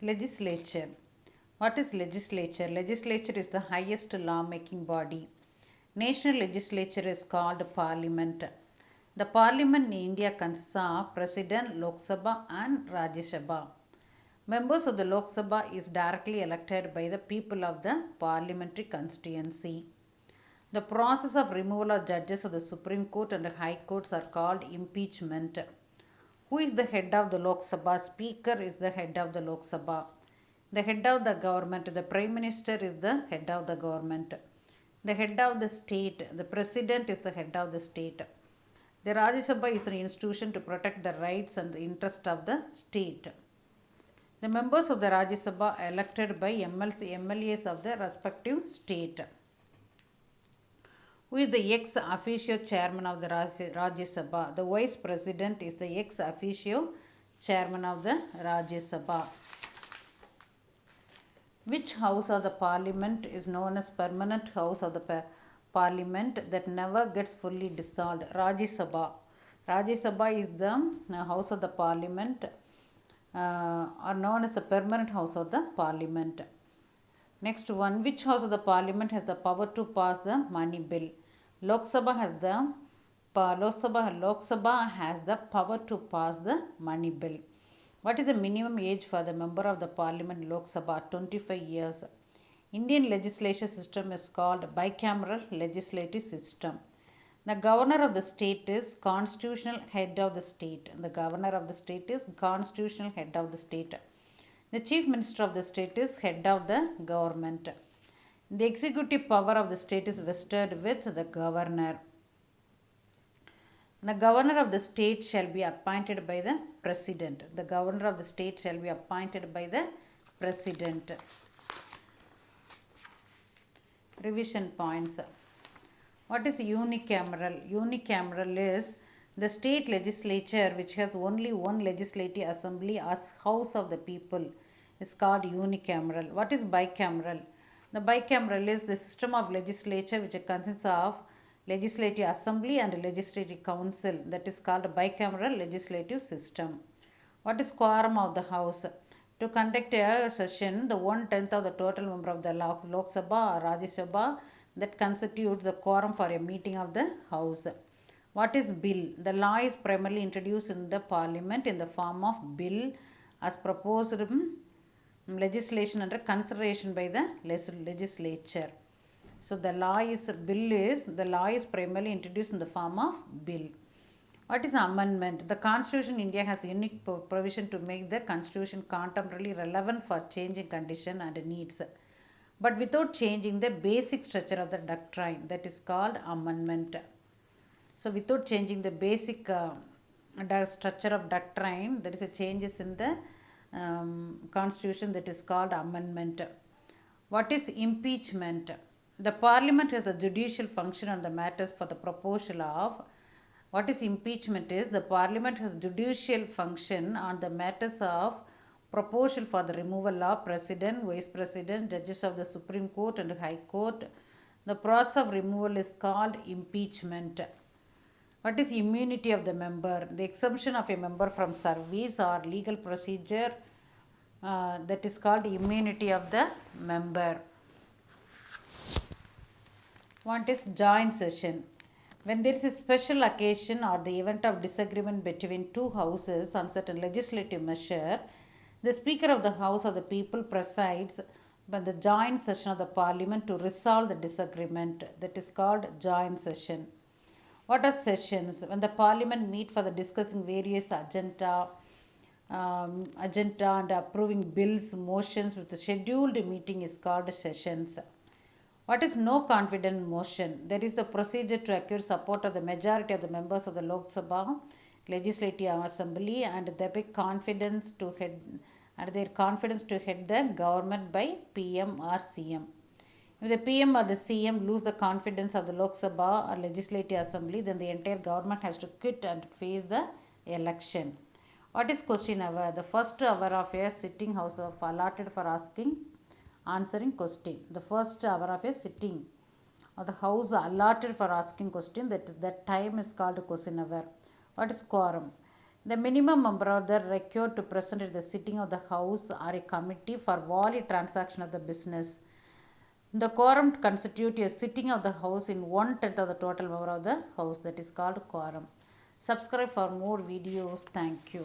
Legislature. What is legislature? Legislature is the highest law-making body. National legislature is called parliament. The parliament in India consists of President, Lok Sabha and Rajya Sabha. Members of the Lok Sabha is directly elected by the people of the parliamentary constituency. The process of removal of judges of the Supreme Court and the High Courts are called impeachment. Who is the head of the Lok Sabha? Speaker is the head of the Lok Sabha. The head of the government, the Prime Minister is the head of the government. The head of the state, the President is the head of the state. The Rajya Sabha is an institution to protect the rights and the interest of the state. The members of the Rajya Sabha are elected by MLAs of the respective state. Who is the ex officio chairman of the Rajya Sabha? The vice president is the ex officio chairman of the Rajya Sabha. Which house of the parliament is known as permanent house of the parliament that never gets fully dissolved? Rajya Sabha. Rajya Sabha is the house of the parliament are known as the permanent house of the parliament. Next one, which house of the parliament has the power to pass the money bill? Lok Sabha has the power to pass the money bill. What is the minimum age for the member of the parliament in Lok Sabha? 25 years. Indian legislative system is called bicameral legislative system. The governor of the state is constitutional head of the state. The governor of the state is constitutional head of the state. The chief minister of the state is head of the government. The executive power of the state is vested with the governor. The governor of the state shall be appointed by the president. The governor of the state shall be appointed by the president. Revision points. What is unicameral? Unicameral is the state legislature which has only one legislative assembly as house of the people is called unicameral. What is bicameral? The bicameral is the system of legislature which consists of legislative assembly and legislative council, that is called bicameral legislative system. What is quorum of the house? To conduct a session, the 1/10 of the total member of the Lok Sabha or Rajya Sabha that constitutes the quorum for a meeting of the house. What is bill? The law is primarily introduced in the parliament in the form of bill as proposed legislation under consideration by the legislature. So the law is primarily introduced in the form of bill. What is amendment? The Constitution in India has a unique provision to make the Constitution contemporarily relevant for changing condition and needs, but without changing the basic structure of the doctrine, that is called amendment. So without changing the basic structure of doctrine, there is a changes in the constitution, that is called amendment. What is impeachment? The parliament has the judicial function on the matters for the proposal of. What is impeachment is the parliament has judicial function on the matters of proposal for the removal of president, vice president, judges of the Supreme Court and High Court. The process of removal is called impeachment. What is immunity of the member? The exemption of a member from service or legal procedure, that is called immunity of the member. What is joint session? When there is a special occasion or the event of disagreement between two houses on certain legislative measure, the Speaker of the House of the People presides by the joint session of the Parliament to resolve the disagreement. That is called joint session. What are sessions? When the Parliament meet for the discussing various agenda and approving bills, motions with the scheduled meeting is called sessions. What is no confidence motion? There is the procedure to acquire support of the majority of the members of the Lok Sabha Legislative Assembly and their confidence to head the government by PM or CM. If the PM or the CM lose the confidence of the Lok Sabha or Legislative Assembly, then the entire government has to quit and face the election. What is question hour? The first hour of a sitting house of allotted for answering question. The first hour of a sitting of the house allotted for asking question, that time is called question hour. What is quorum? The minimum number of the required to present at the sitting of the house or a committee for valid transaction of the business. The quorum constitutes a sitting of the house in 1/10 of the total member of the house, that is called quorum. Subscribe for more videos. Thank you.